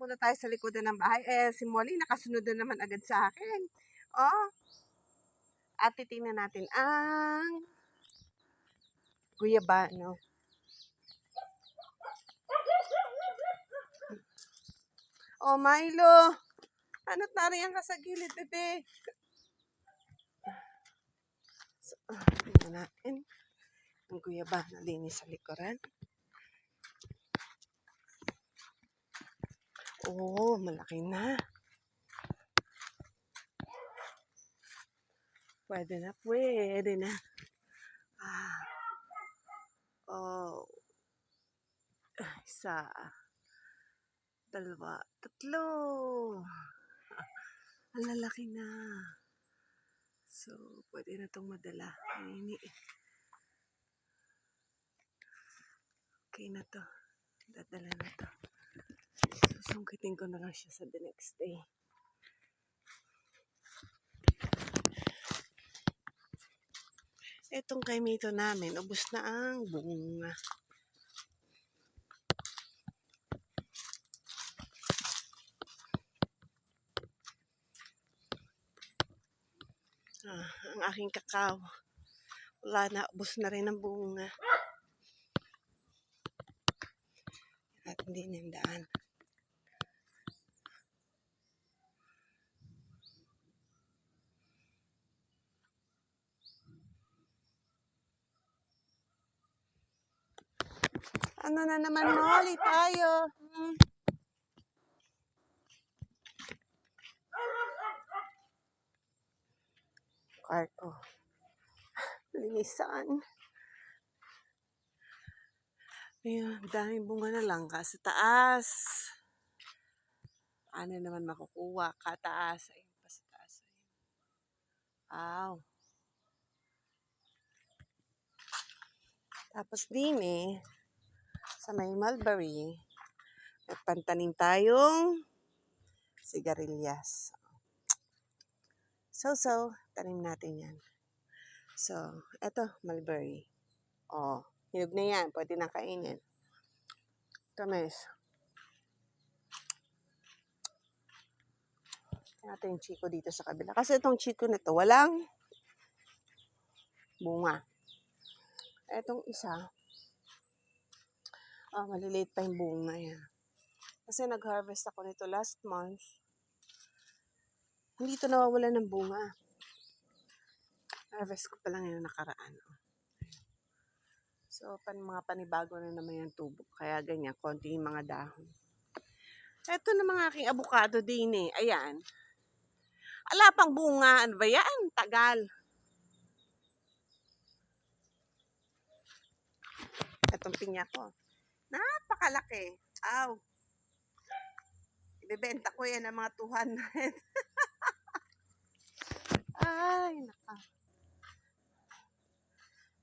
muna tayo sa likodan ng bahay. Si Molly nakasunod na naman agad sa akin. Oh, at titingnan natin ang guyabano. Oh, Milo. Ano't nariyan ka sa gilid, bebe? So, tingnan natin. Ang guyabano linis sa likuran. Oh, malaki na. Pwede na, pwede na. Oh. Isa. Dalawa. Tatlo. Ang lalaki na. So, pwede na itong madala. Okay na to. Dadala na to. Susungkitin ko na lang siya sa the next day. Etong kay Mito namin, ubos na ang bunga. Ang aking kakao. Wala na, ubos na rin ang bunga. At hindi nandaan. Ano na naman, Molly, tayo? Arko. Linisan. Ayun, daming bunga na lang sa taas. Ano naman makukuha? Kataas. Ayun pa sa taas. Wow. Tapos din sa may mulberry, nagpantanim tayong sigarilyas. So, tanim natin yan. So, eto, mulberry. Oh, hinog na yan. Pwede na kainin. Tamis. Natin yung chiko dito sa kabila. Kasi itong chiko nito, walang bunga. Etong isa, maliliit pa yung bunga yan. Kasi nag-harvest ako nito last month. Hindi ito nawawala ng bunga. Harvest ko pa lang yung nakaraan. So, mga panibago na naman yung tubo. Kaya ganyan, konti yung mga dahon. Ito na mga aking avocado din Ayan. Ala pang bunga. Ano ba yan? Tagal. Itong pinya ko. Napakalaki. Aw. Ibebenta ko yan ng mga 200. Ay, naka.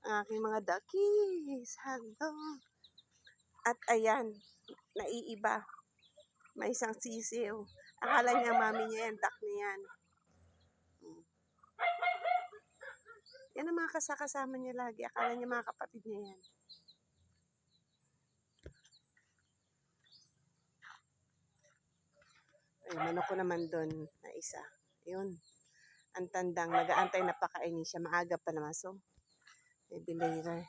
Ang aking mga duckies. Hello. At ayan, naiiba. May isang sisiw. Akala niya mami niya yan, duck niya yan. Yan ang mga kasama niya lagi. Akala niya mga kapatid niya yan. Ay, manok ko naman doon na isa. Yun. Ang tandang, nag-aantay na pakainin siya. Maaga pa naman. So, maybe later.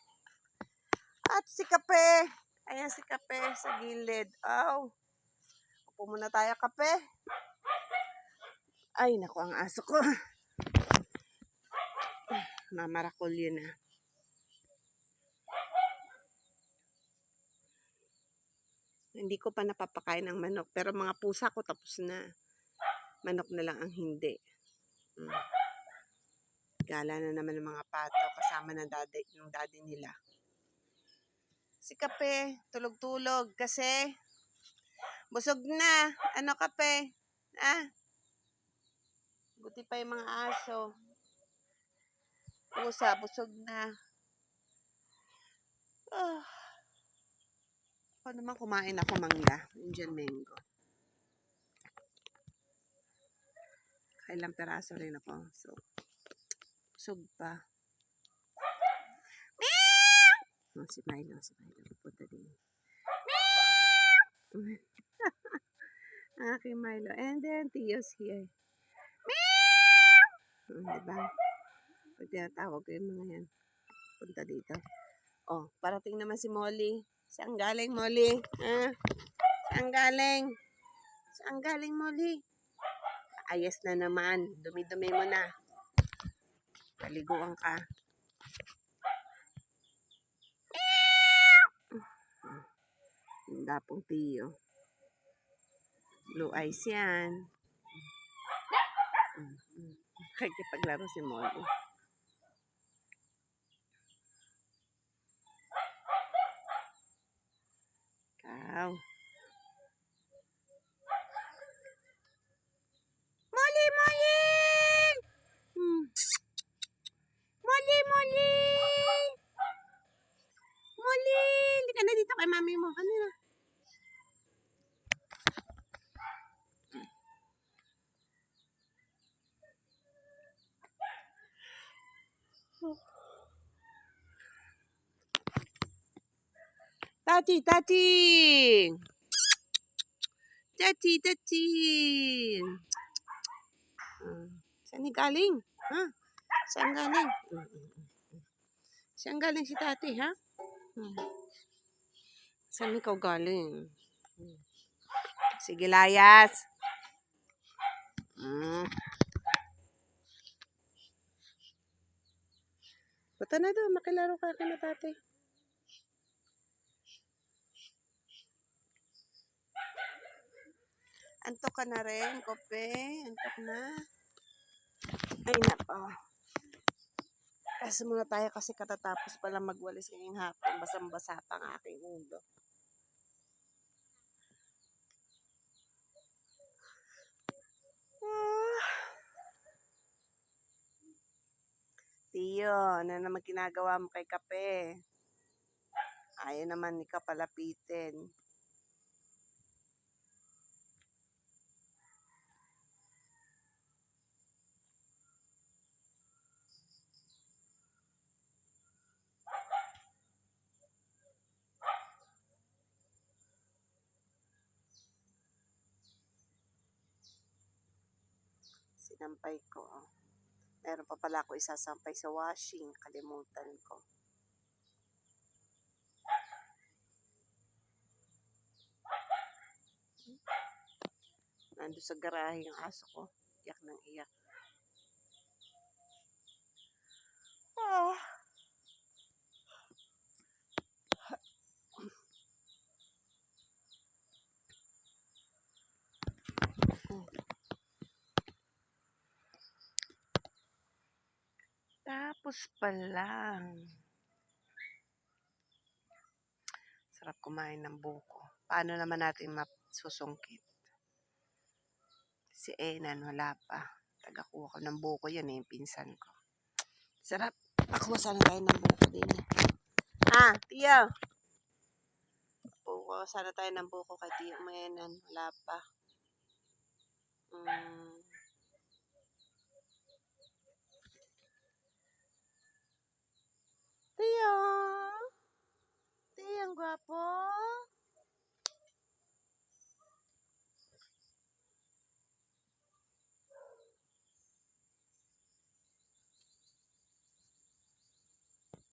At si Kape. Ayan si Kape sa gilid. Oh. Upo muna tayo, Kape. Ay, naku, ang aso ko. Mamarakol yun Hindi ko pa napapakain ng manok. Pero mga pusa ko tapos na. Manok na lang ang hindi. Gala na naman ng mga pato. Kasama ng daddy nila. Si Kape, tulog-tulog. Kasi, busog na. Ano, Kape? Buti pa yung mga aso. Pusa, busog na. Ako naman kumain ako mangga. Indian mango. Kailang peraso rin ako. So, busog pa. Si Milo. Pupunta din. ang aking Milo. And then, Tio's here. Diba? Pag tinatawag ko yung mga yan, punta dito. Oh, parating naman si Molly. Saan galing, Molly? Saan galing? Saan galing, Molly? Ayos na naman. Dumi-dumi mo na. Paliguan ka. Handa pong Tio. Blue eyes yan. Nakikipaglaro si Molly. Ikaw. Molly! Molly! Molly! Molly! Molly! Hindi ka na dito kay mami mo. Kanina. Tati! Tati! Tati! Tati! Saan ni galing? Ha? Saan galing? Saan galing si Tati, ha? Saan ikaw galing? Sige, layas. Punta na doon, makilaro ka kina Tati. Antok ka na rin, Kope? Antok na? Ay, nako. Kasi muna tayo kasi katatapos pala magwalis ngayong hapon. Basang-basa pa ang aking ulo. Tio, ano naman ginagawa mo kay Kape? Ayaw naman ni ka palapitin. Sinampay ko. Meron pa pala ako isasampay sa washing. Kalimutan ko. Nandun sa garahe yung aso ko. Iyak ng iyak. Tapos pa lang. Sarap kumain ng buko. Paano naman natin masusungkit? Si Enan, wala pa. Tagakuha ko ng buko yan yung pinsan ko. Sarap. Pakuha sana tayo ng buko din. Tiyo. Pakuha sana tayo ng buko kay Tiyo Enan. Wala pa. Tiyo.